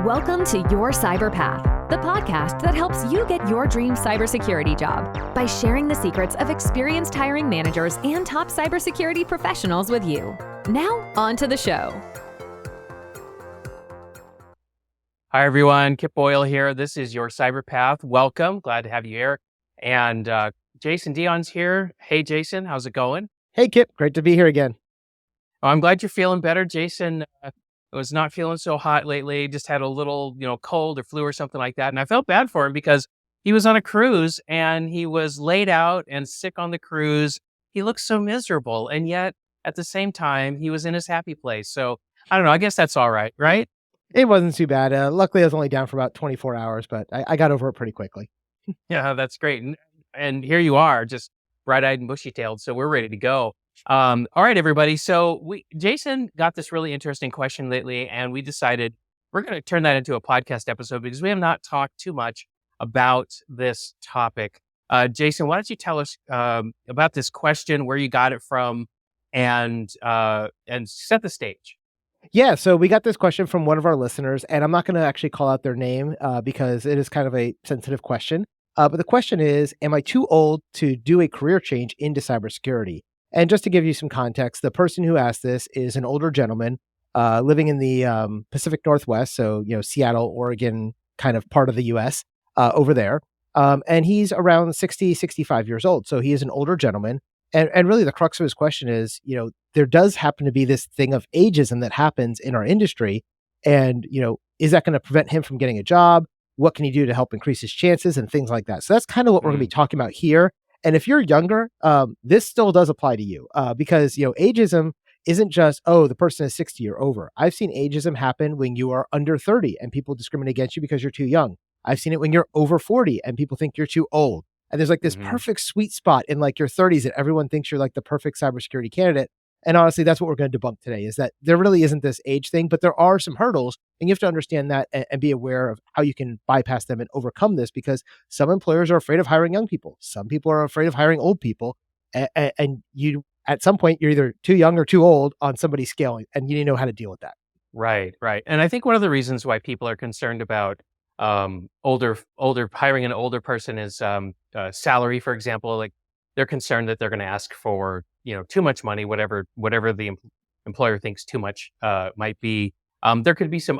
Welcome to Your Cyber Path, the podcast that helps you get your dream cybersecurity job by sharing the secrets of experienced hiring managers and top cybersecurity professionals with you. Now, on to the show. Hi, everyone. Kip Boyle here. This is Your Cyber Path. Welcome. Glad to have you here. And Jason Dion's here. Hey, Jason. How's it going? Hey, Kip. Great to be here again. Oh, I'm glad you're feeling better. Jason was not feeling so hot lately. Just had a little, cold or flu or something like that. And I felt bad for him because he was on a cruise and he was laid out and sick on the cruise. He looked so miserable. And yet, at the same time, he was in his happy place. So I don't know. I guess that's all right, right? It wasn't too bad. Luckily, I was only down for about 24 hours, but I got over it pretty quickly. Yeah, that's great. And here you are, just bright-eyed and bushy-tailed. So we're ready to go. All right, everybody. So Jason got this really interesting question lately, and we decided we're going to turn that into a podcast episode because we have not talked too much about this topic. Jason, why don't you tell us about this question, where you got it from, and set the stage. Yeah, so we got this question from one of our listeners, and I'm not going to actually call out their name because it is kind of a sensitive question. But the question is, am I too old to do a career change into cybersecurity? And just to give you some context, the person who asked this is an older gentleman living in the Pacific Northwest, so Seattle, Oregon, kind of part of the U.S. Over there. And he's around 60, 65 years old. So he is an older gentleman. And really the crux of his question is, there does happen to be this thing of ageism that happens in our industry. And, is that going to prevent him from getting a job? What can he do to help increase his chances and things like that? So that's kind of what we're going to be talking about here. And if you're younger, this still does apply to you because, ageism isn't just, the person is 60 or over. I've seen ageism happen when you are under 30 and people discriminate against you because you're too young. I've seen it when you're over 40 and people think you're too old. And there's like this perfect sweet spot in like your 30s that everyone thinks you're like the perfect cybersecurity candidate. And honestly, that's what we're going to debunk today, is that there really isn't this age thing, but there are some hurdles, and you have to understand that and be aware of how you can bypass them and overcome this, because some employers are afraid of hiring young people. Some people are afraid of hiring old people. And you, at some point, you're either too young or too old on somebody's scale, and you need to know how to deal with that. Right. And I think one of the reasons why people are concerned about older hiring an older person is salary, for example. Like, they're concerned that they're going to ask for too much money, whatever the employer thinks too much might be. There could be some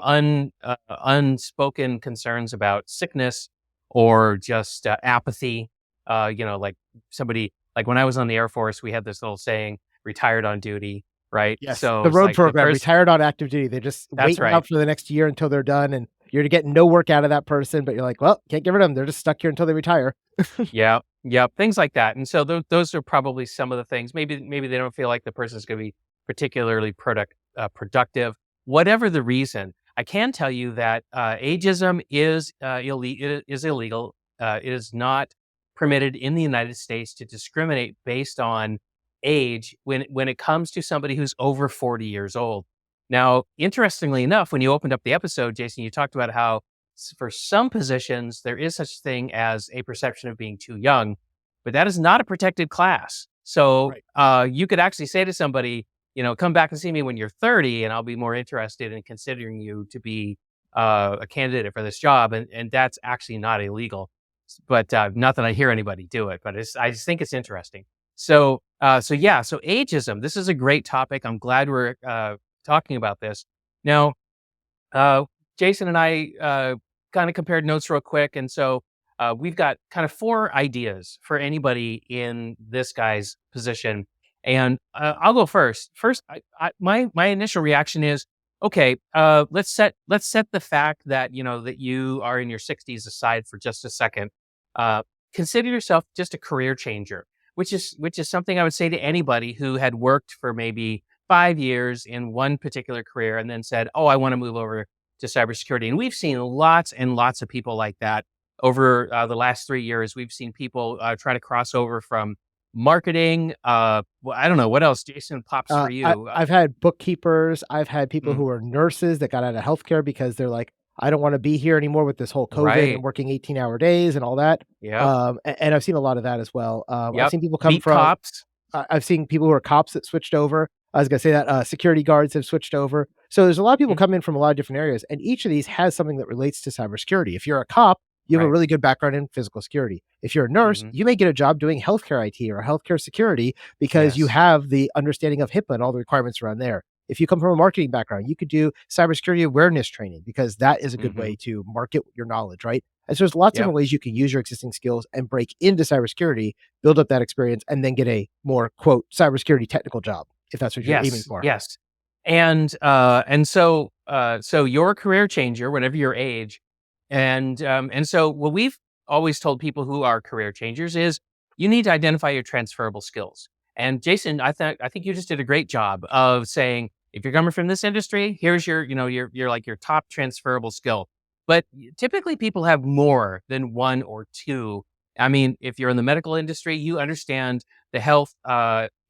unspoken concerns about sickness or just apathy. Like somebody, like when I was on the Air Force, we had this little saying, "Retired on duty." Right. Yes. So the road program, retired on active duty. They're just waiting out for the next year until they're done, and you're getting no work out of that person. But you're like, well, can't get rid of them. They're just stuck here until they retire. Yeah, things like that. And so those are probably some of the things. Maybe they don't feel like the person's going to be particularly productive. Whatever the reason, I can tell you that ageism is illegal. It is not permitted in the United States to discriminate based on age when it comes to somebody who's over 40 years old. Now, interestingly enough, when you opened up the episode, Jason, you talked about how for some positions, there is such a thing as a perception of being too young, but that is not a protected class. So you could actually say to somebody, come back and see me when you're 30, and I'll be more interested in considering you to be a candidate for this job. And that's actually not illegal, but not that I hear anybody do it, but I just think it's interesting. So ageism, this is a great topic. I'm glad we're talking about this. Now, Jason and I kind of compared notes real quick. And so we've got kind of 4 ideas for anybody in this guy's position. And I'll go first. First, my initial reaction is, okay, let's set the fact that, that you are in your 60s aside for just a second. Consider yourself just a career changer, which is something I would say to anybody who had worked for maybe 5 years in one particular career and then said, oh, I want to move over to cybersecurity. And we've seen lots and lots of people like that over the last 3 years. We've seen people try to cross over from marketing. I don't know what else, Jason, pops for you. I've had bookkeepers. I've had people who are nurses that got out of healthcare because they're like, I don't want to be here anymore with this whole COVID and working 18-hour days and all that. Yeah. And I've seen a lot of that as well. I've seen people come from cops. I've seen people who are cops that switched over. I was going to say that security guards have switched over. So there's a lot of people Mhm. come in from a lot of different areas, and each of these has something that relates to cybersecurity. If you're a cop, you have a Right. really good background in physical security. If you're a nurse, Mhm. you may get a job doing healthcare IT or healthcare security because you Yes. have the understanding of HIPAA and all the requirements around there. If you come from a marketing background, you could do cybersecurity awareness training because that is a good way Mhm. to market your knowledge, right? And so there's lots of Yep. different ways you can use your existing skills and break into cybersecurity, build up that experience, and then get a more quote cybersecurity technical job if that's what you're aiming Yes. for. Yes. So you're a career changer, whatever your age, and so what we've always told people who are career changers is you need to identify your transferable skills. And Jason, I think you just did a great job of saying if you're coming from this industry, here's your your like your top transferable skill. But typically, people have more than one or two. I mean, if you're in the medical industry, you understand the Health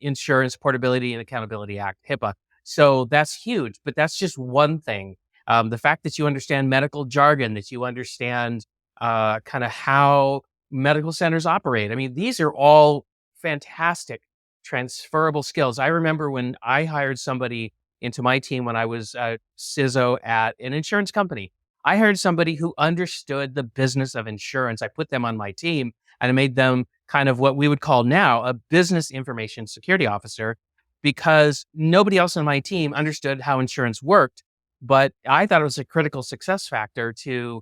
Insurance Portability and Accountability Act, HIPAA. So that's huge, but that's just one thing. The fact that you understand medical jargon, that you understand kind of how medical centers operate. I mean, these are all fantastic transferable skills. I remember when I hired somebody into my team when I was CISO at an insurance company. I hired somebody who understood the business of insurance. I put them on my team and I made them kind of what we would call now a business information security officer because nobody else on my team understood how insurance worked. But I thought it was a critical success factor to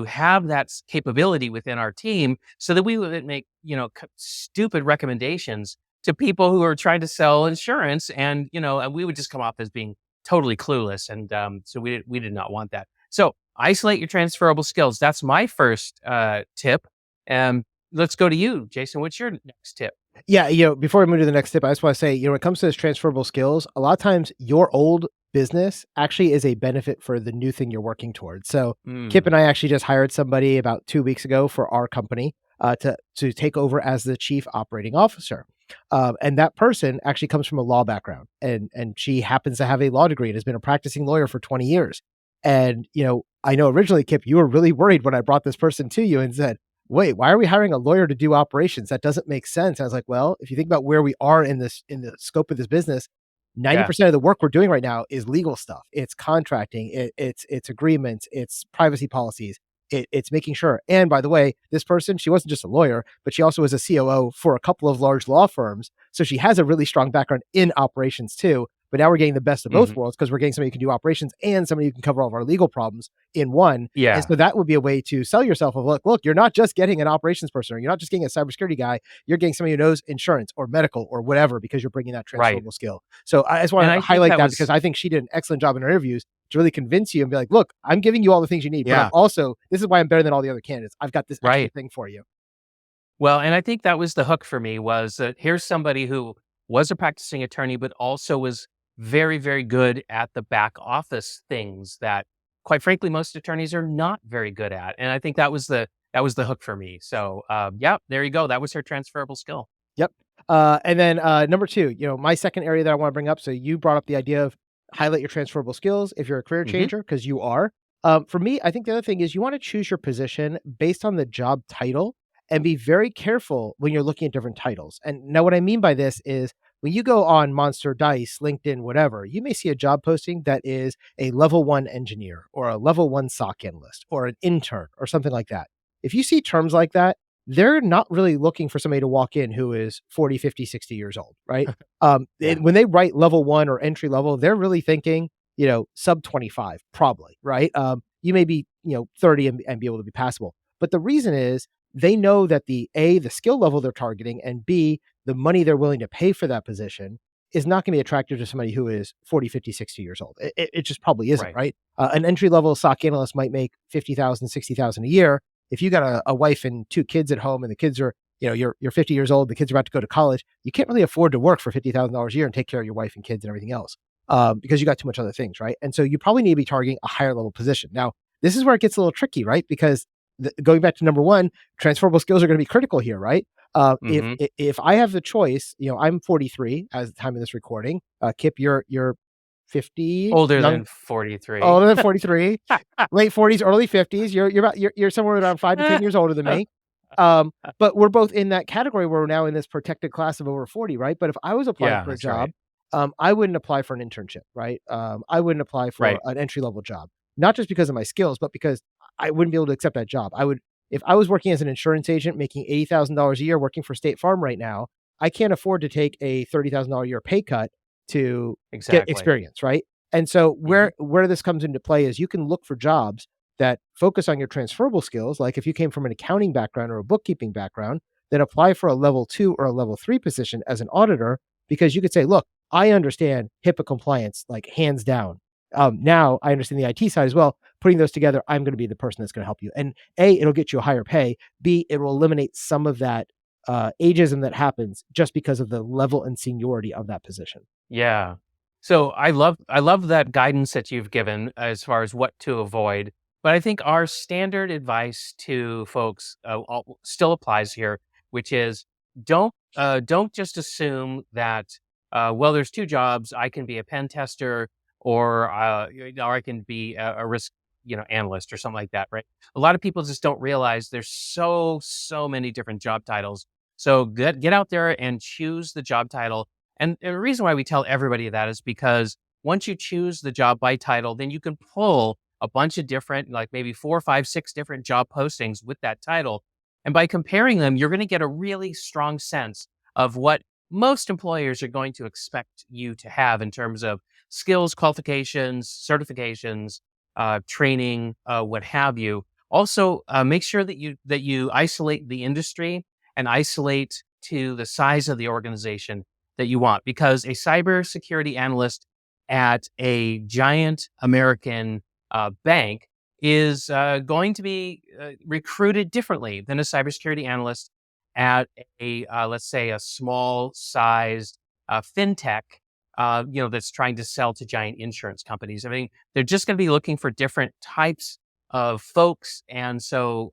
have that capability within our team so that we would make, stupid recommendations to people who are trying to sell insurance. And we would just come off as being totally clueless. And so we did not want that. So isolate your transferable skills. That's my first tip. Um, let's go to you, Jason. What's your next tip? Yeah, before we move to the next tip, I just want to say, when it comes to this transferable skills, a lot of times your old business actually is a benefit for the new thing you're working towards. So Kip Mm, and I actually just hired somebody about 2 weeks ago for our company to take over as the chief operating officer. And that person actually comes from a law background, and she happens to have a law degree and has been a practicing lawyer for 20 years. And I know originally, Kip, you were really worried when I brought this person to you and said, wait, why are we hiring a lawyer to do operations? That doesn't make sense. And I was like, well, if you think about where we are in the scope of this business, yeah. 90% of the work we're doing right now is legal stuff. It's contracting, it's agreements, it's privacy policies. It's making sure. And by the way, this person, she wasn't just a lawyer, but she also was a COO for a couple of large law firms. So she has a really strong background in operations too. But now we're getting the best of both Mhm. worlds because we're getting somebody who can do operations and somebody who can cover all of our legal problems in one. And Yeah. so that would be a way to sell yourself of look, you're not just getting an operations person, or you're not just getting a cybersecurity guy, you're getting somebody who knows insurance or medical or whatever because you're bringing that Right. transferable skill. So I just And want to I think highlight that that because was I think she did an excellent job in her interviews to really convince you and be like, look, I'm giving you all the things you need, but I'm yeah. also, this is why I'm better than all the other candidates. I've got this extra Right. thing for you. Well, and I think that was the hook for me was that here's somebody who was a practicing attorney, but also was very, very good at the back office things that, quite frankly, most attorneys are not very good at. And I think that was the hook for me. So, yeah, there you go. That was her transferable skill. Yep. And then number two, my second area that I want to bring up. So you brought up the idea of highlight your transferable skills if you're a career Hmm. changer, because you are. For me, I think the other thing is you want to choose your position based on the job title and be very careful when you're looking at different titles. And now, what I mean by this is when you go on Monster Dice, LinkedIn, whatever, you may see a job posting that is a level one engineer or a level one SOC analyst or an intern or something like that. If you see terms like that, they're not really looking for somebody to walk in who is 40, 50, 60 years old, right? Yeah. When they write level one or entry level, they're really thinking, sub 25, probably, right? You may be, 30 and be able to be passable. But the reason is they know that the skill level they're targeting, and B, the money they're willing to pay for that position is not going to be attractive to somebody who is 40, 50, 60 years old. It just probably isn't, Right. right? An entry level SOC analyst might make 50,000, 60,000 a year. If you got a wife and two kids at home and the kids are, you're 50 years old, the kids are about to go to college, you can't really afford to work for $50,000 a year and take care of your wife and kids and everything else because you got too much other things, right? And so you probably need to be targeting a higher level position. Now, this is where it gets a little tricky, right? Because going back to number one, transferable skills are going to be critical here, right? Hmm. If I have the choice, I'm 43 as the time of this recording. Kip, you're 50, Older young, than 43. older than 43, late 40s, early 50s. You're somewhere around 5 to 10 years older than me. But we're both in that category where we're now in this protected class of over 40, right? But if I was applying Yeah, for a that's job right. I wouldn't apply for an internship, right? I wouldn't apply for Right. an entry-level job, not just because of my skills, but because I wouldn't be able to accept that job. If I was working as an insurance agent making $80,000 a year working for State Farm right now, I can't afford to take a $30,000 a year pay cut to get Exactly. experience, right? And so Mhm. where this comes into play is you can look for jobs that focus on your transferable skills. Like if you came from an accounting background or a bookkeeping background, then apply for a level 2 or a level 3 position as an auditor, because you could say, look, I understand HIPAA compliance, like hands down. Now I understand the IT side as well. Putting those together, I'm going to be the person that's going to help you. And A, it'll get you a higher pay. B, it will eliminate some of that ageism that happens just because of the level and seniority of that position. Yeah. So I love that guidance that you've given as far as what to avoid. But I think our standard advice to folks still applies here, which is don't just assume that well, there's two jobs. I can be a pen tester, or I can be a risk analyst or something like that. Right? A lot of people just don't realize there's so many different job titles. So get out there and choose the job title, and the reason why we tell everybody that is because once you choose the job by title, then you can pull a bunch of different, like maybe 4, 5, 6 different job postings with that title. And by comparing them, you're going to get a really strong sense of what most employers are going to expect you to have in terms of skills, qualifications, certifications, training, what have you. Also, make sure that you isolate the industry and isolate to the size of the organization that you want, because a cybersecurity analyst at a giant American bank is going to be recruited differently than a cybersecurity analyst at let's say, a small sized fintech, that's trying to sell to giant insurance companies. I mean, they're just going to be looking for different types of folks, and so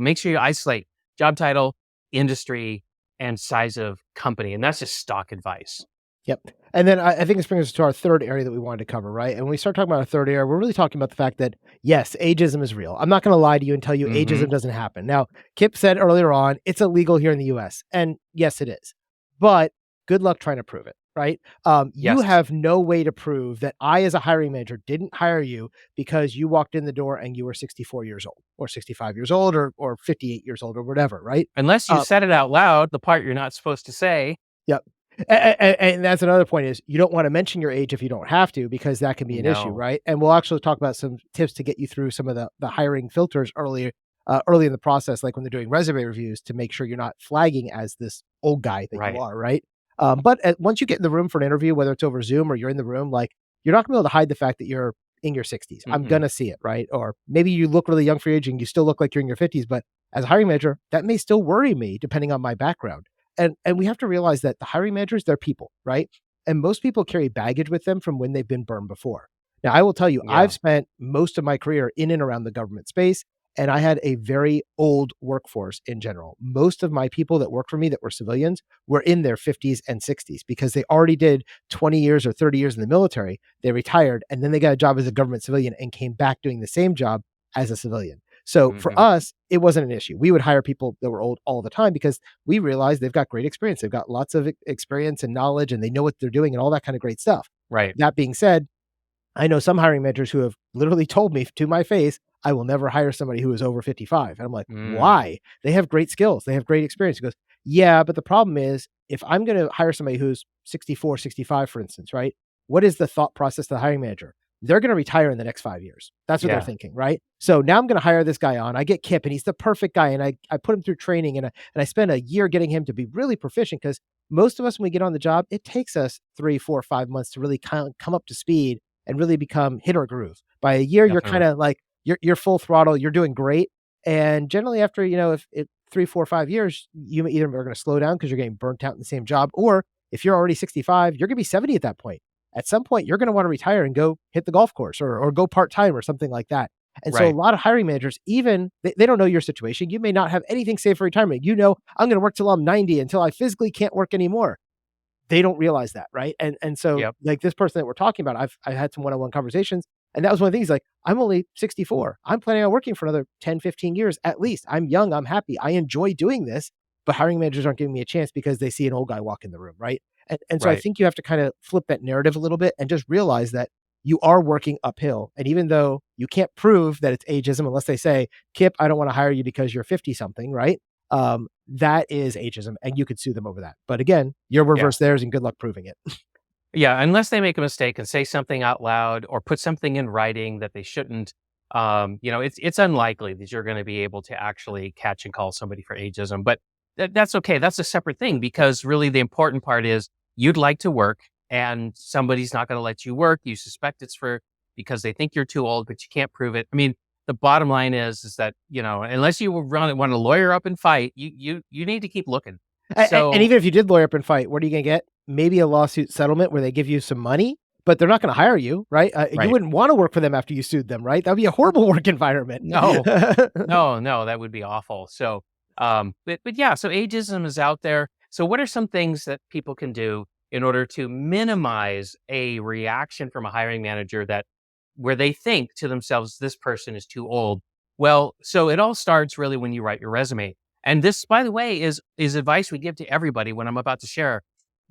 make sure you isolate job title, industry, and size of company. And that's just stock advice. Yep. And then I think this brings us to our third area that we wanted to cover, right? And when we start talking about our third area, we're really talking about the fact that, yes, ageism is real. I'm not going to lie to you and tell you Hmm. ageism doesn't happen. Now, Kip said earlier on, it's illegal here in the US. And yes, it is. But good luck trying to prove it, right? You Yes. have no way to prove that I, as a hiring manager, didn't hire you because you walked in the door and you were 64 years old or 65 years old or 58 years old or whatever, right? Unless you Uh, said it out loud, the part you're not supposed to say. Yep. And that's another point is you don't want to mention your age if you don't have to, because that can be an issue, No. right? And we'll actually talk about some tips to get you through some of the hiring filters early in the process, like when they're doing resume reviews, to make sure you're not flagging as this old guy that you Right. are, right? Once you get in the room for an interview, whether it's over Zoom or you're in the room, like you're not gonna be able to hide the fact that you're in your 60s. I'm Mm-mm. gonna see it, right? Or maybe you look really young for your age and you still look like you're in your 50s, but as a hiring manager, that may still worry me depending on my background. And we have to realize that the hiring managers, they're people, right? And most people carry baggage with them from when they've been burned before. Now, I will tell you, I've Yeah. spent most of my career in and around the government space, and I had a very old workforce in general. Most of my people that worked for me that were civilians were in their 50s and 60s because they already did 20 years or 30 years in the military. They retired, and then they got a job as a government civilian and came back doing the same job as a civilian. So for Hmm. us, it wasn't an issue. We would hire people that were old all the time because we realized they've got great experience. They've got lots of experience and knowledge, and they know what they're doing and all that kind of great stuff. Right. That being said, I know some hiring managers who have literally told me to my face, I will never hire somebody who is over 55. And I'm like, Mm. why? They have great skills. They have great experience. He goes, yeah, but the problem is if I'm going to hire somebody who's 64, 65, for instance, right? What is the thought process to the hiring manager? They're going to retire in the next 5 years. That's what they're Yeah. thinking, right? So now I'm going to hire this guy on. I get Kip and he's the perfect guy. And I put him through training and I spend a year getting him to be really proficient because most of us, when we get on the job, it takes us 3, 4, 5 months to really kind of come up to speed and really become hit or groove. By a year, you're kind Definitely. of like you're full throttle, you're doing great. And generally after, if 3, 4, 5 years, you either are going to slow down because you're getting burnt out in the same job, or if you're already 65, you're going to be 70 at that point. At some point, you're going to want to retire and go hit the golf course or go part-time or something like that. And so a Right. lot of hiring managers, even they don't know your situation. You may not have anything saved for retirement. I'm going to work till I'm 90 until I physically can't work anymore. They don't realize that, right? And so Yep. like this person that we're talking about, I've had some one-on-one conversations, and that was one of the things. Like, I'm only 64. I'm planning on working for another 10, 15 years at least. I'm young, I'm happy, I enjoy doing this, but hiring managers aren't giving me a chance because they see an old guy walk in the room, right? And so I Right. think you have to kind of flip that narrative a little bit and just realize that you are working uphill. And even though you can't prove that it's ageism unless they say, Kip, I don't want to hire you because you're 50 something, right? That is ageism, and you could sue them over that. But again, you'll Yeah. reverse theirs and good luck proving it. Yeah, unless they make a mistake and say something out loud or put something in writing that they shouldn't, it's unlikely that you're going to be able to actually catch and call somebody for ageism. But that's okay. That's a separate thing because really the important part is you'd like to work and somebody's not going to let you work. You suspect it's because they think you're too old, but you can't prove it. I mean, the bottom line is that unless you want to lawyer up and fight, you need to keep looking. And So even if you did lawyer up and fight, what are you going to get? Maybe a lawsuit settlement where they give you some money, but they're not going to hire you, right? You right. wouldn't want to work for them after you sued them, right? That would be a horrible work environment. No. No, that would be awful. So, but yeah, so ageism is out there. So what are some things that people can do in order to minimize a reaction from a hiring manager where they think to themselves, this person is too old? Well, so it all starts really when you write your resume. And this, by the way, is advice we give to everybody when I'm about to share.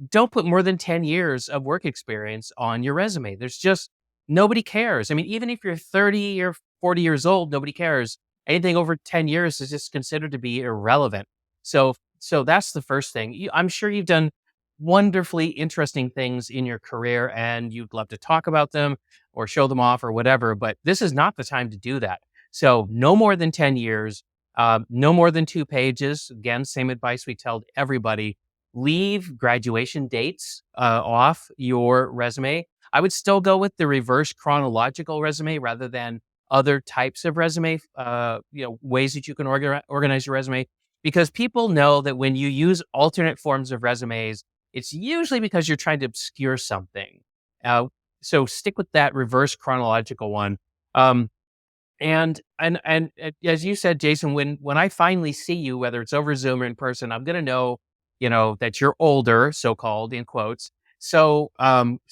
Don't put more than 10 years of work experience on your resume. There's just nobody cares. I mean, even if you're 30 or 40 years old, nobody cares. Anything over 10 years is just considered to be irrelevant. So that's the first thing. I'm sure you've done wonderfully interesting things in your career and you'd love to talk about them or show them off or whatever, but this is not the time to do that. So no more than 10 years, no more than 2 pages. Again, same advice we tell everybody. Leave graduation dates off your resume. I would still go with the reverse chronological resume rather than other types of resume, ways that you can organize your resume, because people know that when you use alternate forms of resumes, it's usually because you're trying to obscure something. Uh, so stick with that reverse chronological one. And as you said, Jason, when I finally see you, whether it's over Zoom or in person, I'm going to know, that you're older, so-called in quotes. So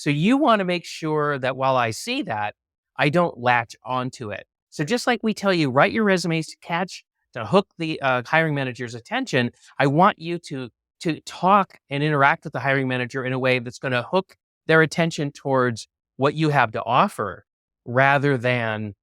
you want to make sure that while I see that, I don't latch onto it. So just like we tell you, write your resumes to hook the hiring manager's attention. I want you to talk and interact with the hiring manager in a way that's going to hook their attention towards what you have to offer, rather than,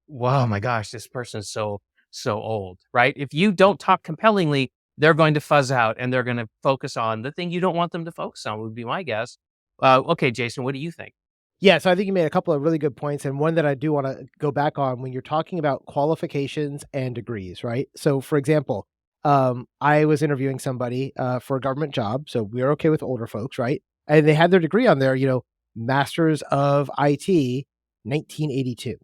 wow, my gosh, this person's so old, right? If you don't talk compellingly, they're going to fuzz out and they're going to focus on the thing you don't want them to focus on, would be my guess. Okay, Jason, what do you think? Yeah, so I think you made a couple of really good points, and one that I do want to go back on when you're talking about qualifications and degrees, right? So, for example, I was interviewing somebody for a government job, so we are okay with older folks, right? And they had their degree on there, Masters of IT, 1982,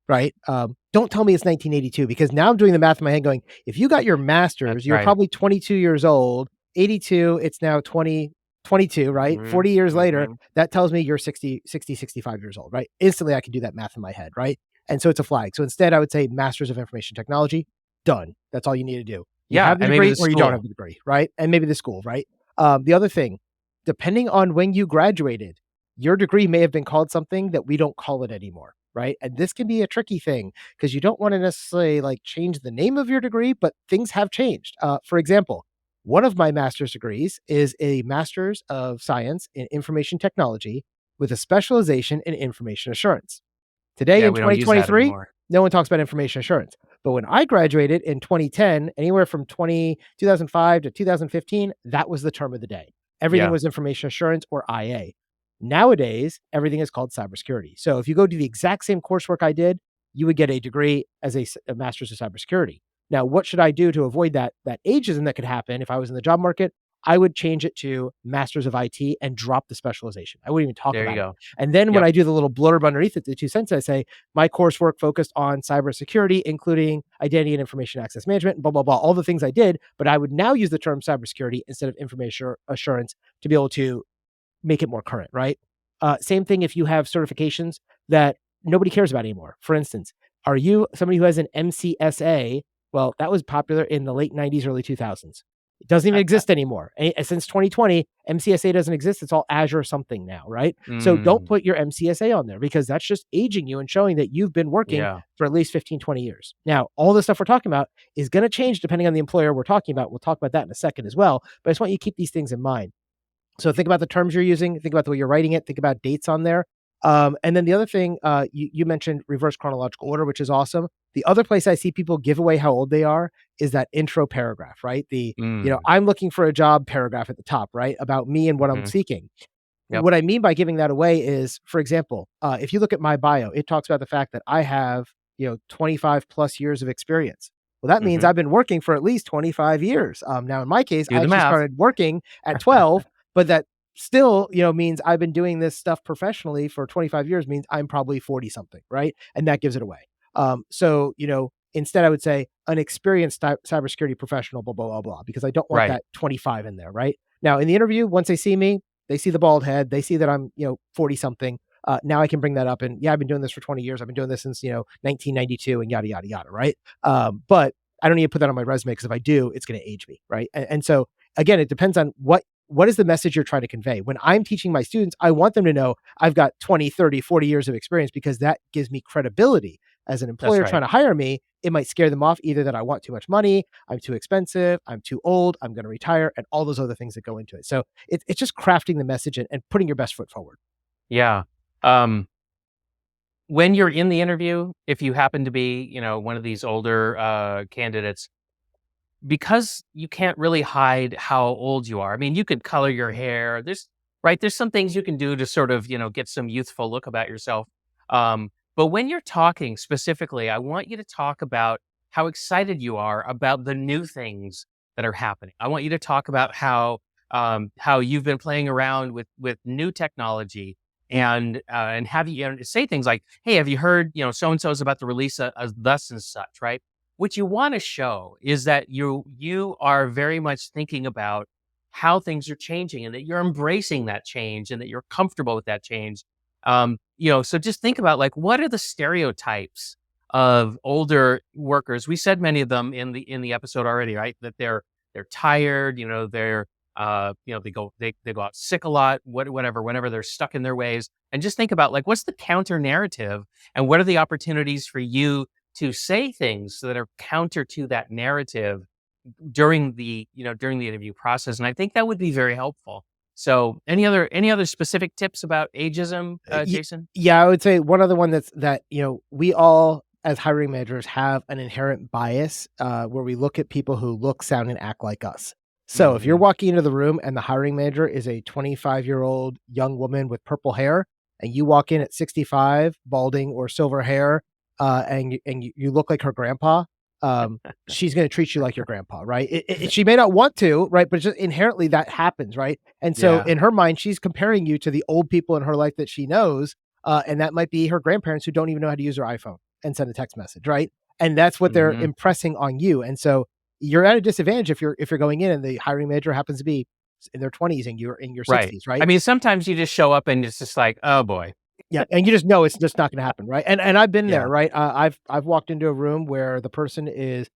right? Don't tell me it's 1982 because now I'm doing the math in my head going, if you got your master's, That's you're right. probably 22 years old. 82, it's now 2022, right? 40 years later, that tells me you're 60, 65 years old, right? Instantly, I can do that math in my head, right? And so it's a flag. So instead, I would say Masters of Information Technology, done. That's all you need to do. You Yeah, have the and maybe degree the or you don't have school. the degree, right? And maybe the school, right? The other thing, depending on when you graduated, your degree may have been called something that we don't call it anymore, right? And this can be a tricky thing because you don't want to necessarily like change the name of your degree, but things have changed. For example, one of my master's degrees is a master's of science in information technology with a specialization in information assurance. Today Yeah, in we don't use that 2023, anymore. no one talks about information assurance. But when I graduated in 2010, anywhere from 2005 to 2015, that was the term of the day. Everything Yeah. was information assurance or IA. Nowadays, everything is called cybersecurity. So if you go do the exact same coursework I did, you would get a degree as a master's of cybersecurity. Now, what should I do to avoid that ageism that could happen if I was in the job market? I would change it to Masters of IT and drop the specialization. I wouldn't even talk There you about it. go. And then when Yep. I do the little blurb underneath it, the 2 cents, I say, my coursework focused on cybersecurity, including identity and information access management, blah, blah, blah, all the things I did. But I would now use the term cybersecurity instead of information assurance to be able to make it more current, right? Same thing if you have certifications that nobody cares about anymore. For instance, are you somebody who has an MCSA? Well, that was popular in the late 90s, early 2000s. It doesn't even exist anymore. Since 2020, MCSA doesn't exist. It's all Azure something now, right? So don't put your MCSA on there because that's just aging you and showing that you've been working Yeah. for at least 15, 20 years. Now, all the stuff we're talking about is going to change depending on the employer we're talking about. We'll talk about that in a second as well. But I just want you to keep these things in mind. So think about the terms you're using, think about the way you're writing it, think about dates on there. And then the other thing, you mentioned reverse chronological order, which is awesome. The other place I see people give away how old they are is that intro paragraph, right? I'm looking for a job paragraph at the top, right? About me and what I'm Mhm. seeking. Yep. What I mean by giving that away is, for example, if you look at my bio, it talks about the fact that I have, 25 plus years of experience. Well, that means Mhm. I've been working for at least 25 years. Now, in my case, Do I the actually math. started working at 12, but that still, means I've been doing this stuff professionally for 25 years means I'm probably 40 something, right? And that gives it away. Instead I would say an experienced cybersecurity professional, blah, blah, blah, blah, because I don't want Right. that 25 in there, right? Now, in the interview, once they see me, they see the bald head, they see that I'm, 40 something. Now I can bring that up and yeah, I've been doing this for 20 years. I've been doing this since, 1992 and yada, yada, yada. Right. But I don't need to put that on my resume because if I do, it's going to age me. Right. And so again, it depends on what is the message you're trying to convey. When I'm teaching my students, I want them to know I've got 20, 30, 40 years of experience because that gives me credibility as an That's employer right. trying to hire me. It might scare them off either that I want too much money, I'm too expensive, I'm too old, I'm going to retire, and all those other things that go into it. So it's just crafting the message and putting your best foot forward. Yeah. When you're in the interview, if you happen to be, one of these older candidates, because you can't really hide how old you are. I mean, you could color your hair. There's some things you can do to sort of, get some youthful look about yourself. But when you're talking specifically, I want you to talk about how excited you are about the new things that are happening. I want you to talk about how you've been playing around with new technology and have you say things like, "Hey, have you heard, so and so is about the release of thus and such," right? What you want to show is that you are very much thinking about how things are changing and that you're embracing that change and that you're comfortable with that change. So just think about like what are the stereotypes of older workers? We said many of them in the episode already, right? That they're tired, they go out sick a lot, whatever, whenever they're stuck in their ways. And just think about like what's the counter narrative and what are the opportunities for you to say things that are counter to that narrative during the interview process. And I think that would be very helpful. So any other specific tips about ageism, Jason? Yeah, I would say one other one that we all as hiring managers have an inherent bias where we look at people who look, sound, and act like us. So if you're Hmm. walking into the room and the hiring manager is a 25-year-old young woman with purple hair, and you walk in at 65, balding or silver hair, and you look like her grandpa, she's going to treat you like your grandpa, right? She may not want to, right? But just inherently that happens, right? And so Yeah. in her mind, she's comparing you to the old people in her life that she knows. And that might be her grandparents who don't even know how to use their iPhone and send a text message, right? And that's what they're Hmm. impressing on you. And so you're at a disadvantage if you're going in and the hiring manager happens to be in their 20s and you're in your Right. 60s, I right? mean, sometimes you just show up and it's just like, oh boy. Yeah, and you just know it's just not gonna happen, right? And I've been there, Yeah. right? I've walked into a room where the person is,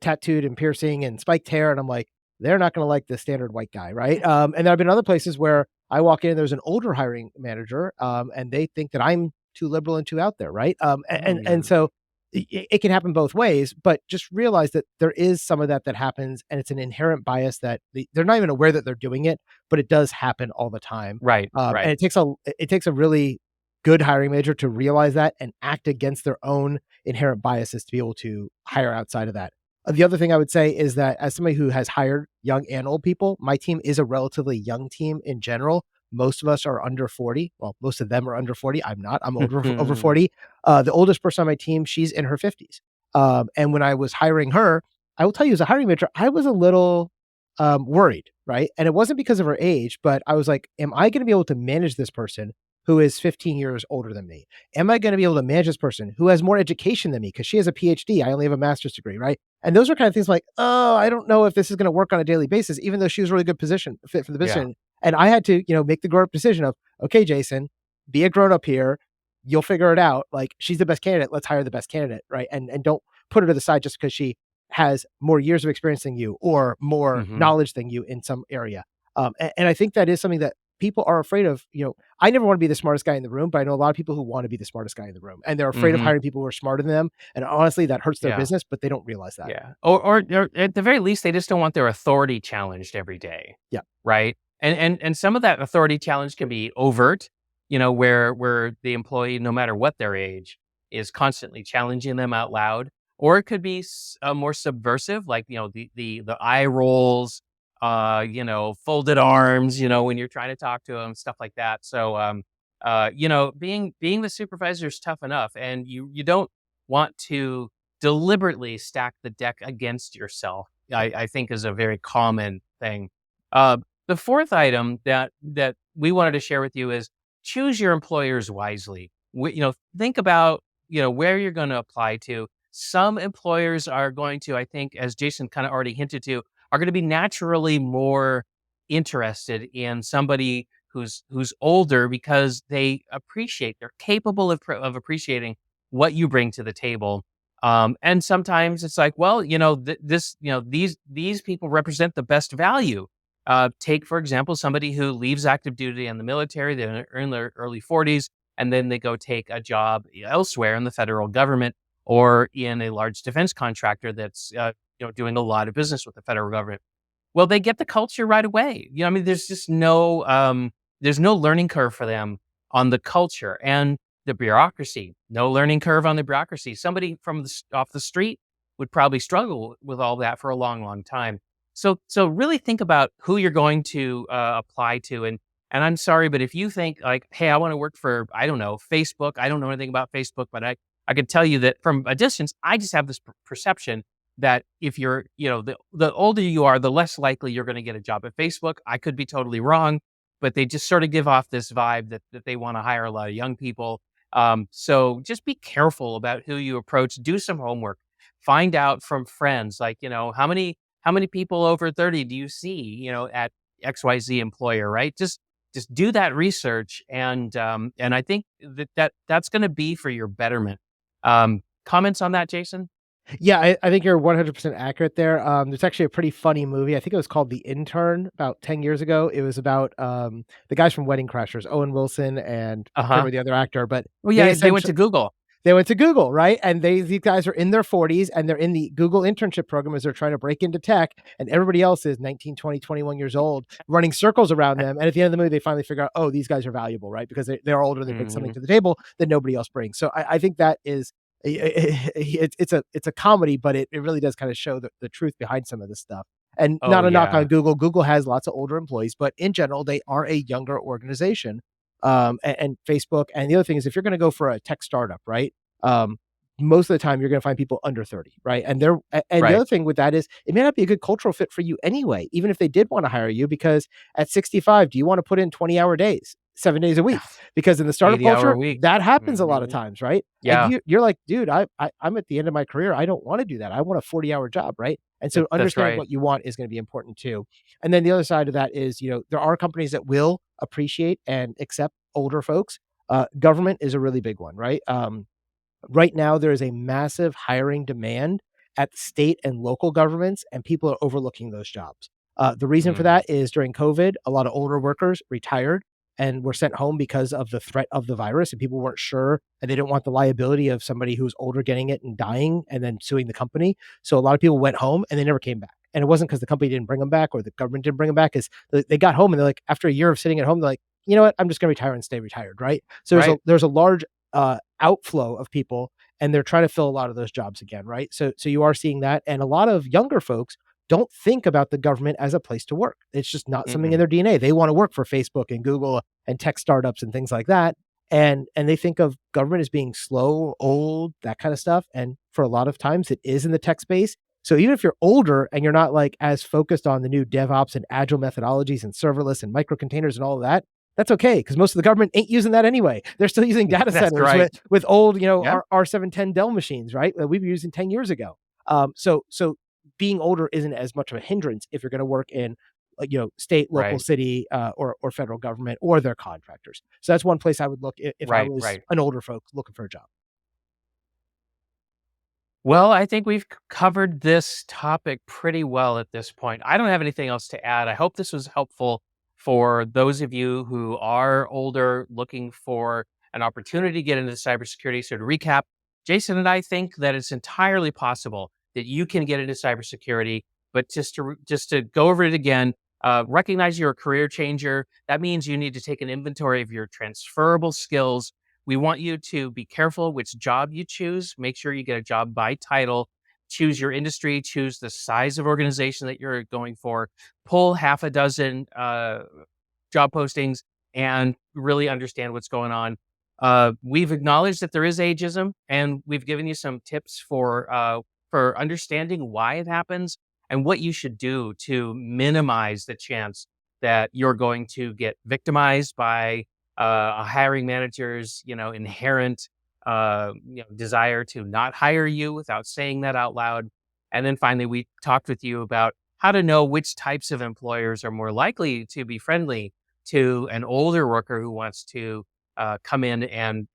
tattooed and piercing and spiked hair, and I'm like, they're not gonna like the standard white guy, right? And there have been other places where I walk in, there's an older hiring manager, and they think that I'm too liberal and too out there, right? Oh And yeah. so it can happen both ways, but just realize that there is some of that happens, and it's an inherent bias that they're not even aware that they're doing it, but it does happen all the time. Right. And Right. it takes a really good hiring manager to realize that and act against their own inherent biases to be able to hire outside of that. The other thing I would say is that as somebody who has hired young and old people, my team is a relatively young team in general. Most of us are under 40. Well, most of them are under 40. I'm not. I'm over 40. The oldest person on my team, she's in her 50s. And when I was hiring her, I will tell you as a hiring manager, I was a little worried, right? And it wasn't because of her age, but I was like, am I going to be able to manage this person who is 15 years older than me? Am I going to be able to manage this person who has more education than me? Because she has a PhD. I only have a master's degree, right? And those are kind of things like, oh, I don't know if this is going to work on a daily basis, even though she was a really good fit for the Yeah. position. And I had to, make the grown up decision of, okay, Jason, be a grown up here. You'll figure it out. Like she's the best candidate. Let's hire the best candidate, right? And don't put her to the side just because she has more years of experience than you or more Hmm. knowledge than you in some area. And I think that is something that people are afraid of. I never want to be the smartest guy in the room, but I know a lot of people who want to be the smartest guy in the room, and they're afraid of Hmm. hiring people who are smarter than them. And honestly, that hurts their Yeah. business, but they don't realize that. Yeah. Or at the very least, they just don't want their authority challenged every day. Yeah. Right. And some of that authority challenge can be overt, where the employee, no matter what their age, is constantly challenging them out loud. Or it could be more subversive, like the eye rolls, folded arms, when you're trying to talk to them, stuff like that. So, being the supervisor is tough enough, and you don't want to deliberately stack the deck against yourself. I think is a very common thing. Uh, the fourth item that we wanted to share with you is choose your employers wisely. Think about where you're going to apply to. Some employers are going to, I think, as Jason kind of already hinted to, are going to be naturally more interested in somebody who's older because they're capable of appreciating what you bring to the table. And sometimes it's like, well, these people represent the best value. Take, for example, somebody who leaves active duty in the military, they're in their early 40s, and then they go take a job elsewhere in the federal government or in a large defense contractor that's doing a lot of business with the federal government. Well, they get the culture right away. There's just there's no learning curve for them on the culture and the bureaucracy. No learning curve on the bureaucracy. Somebody from off the street would probably struggle with all that for a long, long time. So really think about who you're going to apply to. And I'm sorry, but if you think like, hey, I want to work for, I don't know, Facebook. I don't know anything about Facebook, but I can tell you that from a distance, I just have this perception that if you're, the older you are, the less likely you're going to get a job at Facebook. I could be totally wrong, but they just sort of give off this vibe that they want to hire a lot of young people. So just be careful about who you approach. Do some homework. Find out from friends, like, how many people over 30 do you see, at XYZ employer, right? Just do that research. And I think that's going to be for your betterment. Comments on that, Jason? Yeah, I think you're 100% accurate there. There's actually a pretty funny movie. I think it was called The Intern about 10 years ago. It was about the guys from Wedding Crashers, Owen Wilson, and I can't remember the other actor, but well, yeah, they went to Google. They went to Google, right? And these guys are in their 40s and they're in the Google internship program as they're trying to break into tech. And everybody else is 19, 20, 21 years old, running circles around them. And at the end of the movie, they finally figure out, oh, these guys are valuable, right? Because they're older, they bring something to the table that nobody else brings. So I think that is, it's a comedy, but it really does kind of show the truth behind some of this stuff. And not a knock on Google. Google has lots of older employees, but in general, they are a younger organization. And Facebook. And the other thing is, if you're going to go for a tech startup, right? Most of the time you're going to find people under 30, right? And the other thing with that is it may not be a good cultural fit for you anyway, even if they did want to hire you, because at 65, do you want to put in 20-hour days, 7 days a week? Because in the startup culture, that happens a lot of times, right? Yeah. And you're like, dude, I'm at the end of my career. I don't want to do that. I want a 40-hour job, right? And so understanding what you want is going to be important too. And then the other side of that is, there are companies that will appreciate and accept older folks. Government is a really big one, right? Right now, there is a massive hiring demand at state and local governments, and people are overlooking those jobs. The reason for that is during COVID, a lot of older workers retired and were sent home because of the threat of the virus, and people weren't sure, and they didn't want the liability of somebody who's older getting it and dying and then suing the company. So a lot of people went home and they never came back. And it wasn't because the company didn't bring them back or the government didn't bring them back. Is they got home and they're like, after a year of sitting at home, they're like, you know what, I'm just going to retire and stay retired, right? So there's a large outflow of people, and they're trying to fill a lot of those jobs again, right? So you are seeing that, and a lot of younger folks don't think about the government as a place to work. It's just not something in their DNA. They want to work for Facebook and Google and tech startups and things like that, and they think of government as being slow, old, that kind of stuff. And for a lot of times, it is in the tech space. So even if you're older and you're not like as focused on the new DevOps and agile methodologies and serverless and micro containers and all of that, that's okay, because most of the government ain't using that anyway. They're still using data centers with old, R710 Dell machines, right? That we were using 10 years ago. So being older isn't as much of a hindrance if you're going to work in, state, local, city, or federal government or their contractors. So that's one place I would look if I was an older folk looking for a job. Well, I think we've covered this topic pretty well at this point. I don't have anything else to add. I hope this was helpful for those of you who are older looking for an opportunity to get into cybersecurity. So to recap, Jason and I think that it's entirely possible that you can get into cybersecurity, but just to go over it again, Recognize you're a career changer. That means you need to take an inventory of your transferable skills. We want you to be careful which job you choose. Make sure you get a job by title. Choose your industry. Choose the size of organization that you're going for. Pull half a dozen job postings and really understand what's going on. We've acknowledged that there is ageism, and we've given you some tips for understanding why it happens and what you should do to minimize the chance that you're going to get victimized by a hiring manager's, inherent, desire to not hire you without saying that out loud. And then finally, we talked with you about how to know which types of employers are more likely to be friendly to an older worker who wants to come in and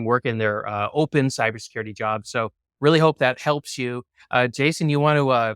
work in their open cybersecurity job. So really hope that helps you. Jason, you want to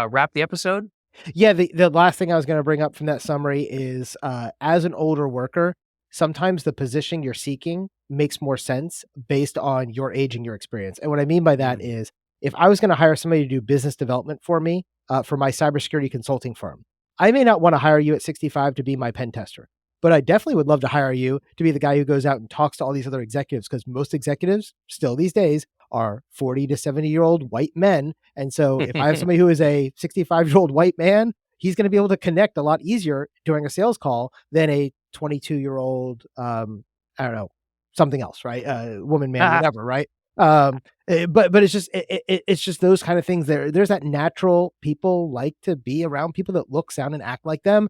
wrap the episode? Yeah, the last thing I was going to bring up from that summary is as an older worker, sometimes the position you're seeking makes more sense based on your age and your experience. And what I mean by that is if I was going to hire somebody to do business development for me, for my cybersecurity consulting firm, I may not want to hire you at 65 to be my pen tester, but I definitely would love to hire you to be the guy who goes out and talks to all these other executives, because most executives still these days are 40 to 70-year-old white men. And so if I have somebody who is a 65-year-old white man, he's going to be able to connect a lot easier during a sales call than a 22-year-old, I don't know, something else, right? Woman, man, whatever, right? But it's just it's just those kind of things. There's that natural, people like to be around people that look, sound, and act like them,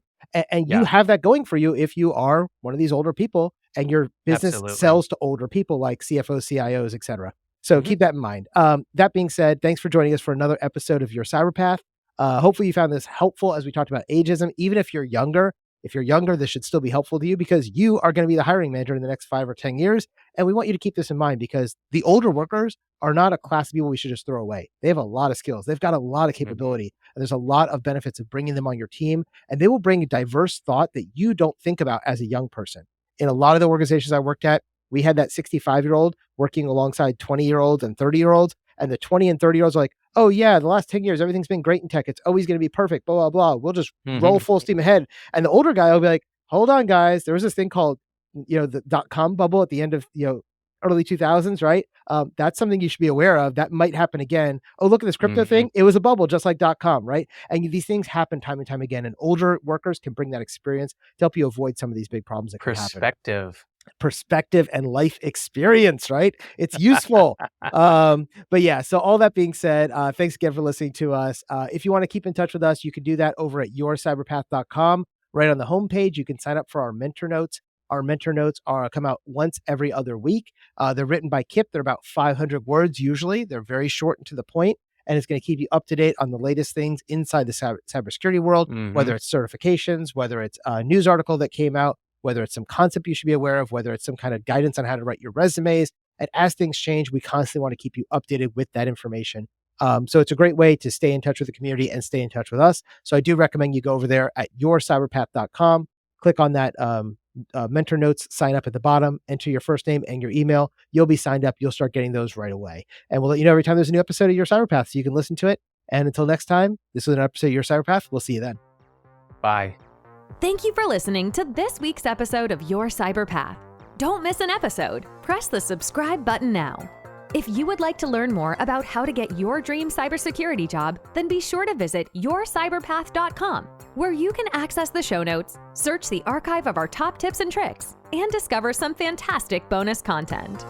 and you have that going for you if you are one of these older people and your business sells to older people like CFOs, CIOs, etc. So keep that in mind. That being said, thanks for joining us for another episode of Your Cyberpath. Hopefully you found this helpful as we talked about ageism. Even if you're younger, this should still be helpful to you, because you are going to be the hiring manager in the next 5 or 10 years. And we want you to keep this in mind, because the older workers are not a class of people we should just throw away. They have a lot of skills. They've got a lot of capability. And there's a lot of benefits of bringing them on your team. And they will bring diverse thought that you don't think about as a young person. In a lot of the organizations I worked at, we had that 65-year-old working alongside 20-year-olds and 30-year-olds. And the 20 and 30-year-olds are like, oh yeah, the last 10 years, everything's been great in tech. It's always going to be perfect, blah, blah, blah. We'll just roll full steam ahead. And the older guy will be like, hold on, guys. There was this thing called, the .com bubble at the end of, early 2000s, right? That's something you should be aware of. That might happen again. Oh, look at this crypto thing. It was a bubble just like .com, right? And these things happen time and time again. And older workers can bring that experience to help you avoid some of these big problems that can happen. Perspective and life experience, right? It's useful. But yeah, so all that being said, thanks again for listening to us. If you want to keep in touch with us, you can do that over at yourcyberpath.com. Right on the homepage, you can sign up for our mentor notes. Our mentor notes come out once every other week. They're written by Kip. They're about 500 words usually. They're very short and to the point, and it's going to keep you up to date on the latest things inside the cybersecurity world, whether it's certifications, whether it's a news article that came out, whether it's some concept you should be aware of, whether it's some kind of guidance on how to write your resumes. And as things change, we constantly want to keep you updated with that information. So it's a great way to stay in touch with the community and stay in touch with us. So I do recommend you go over there at yourcyberpath.com, click on that mentor notes, sign up at the bottom, enter your first name and your email. You'll be signed up. You'll start getting those right away. And we'll let you know every time there's a new episode of Your Cyberpath, so you can listen to it. And until next time, this is an episode of Your Cyberpath. We'll see you then. Bye. Thank you for listening to this week's episode of Your Cyberpath. Don't miss an episode. Press the subscribe button now. If you would like to learn more about how to get your dream cybersecurity job, then be sure to visit yourcyberpath.com, where you can access the show notes, search the archive of our top tips and tricks, and discover some fantastic bonus content.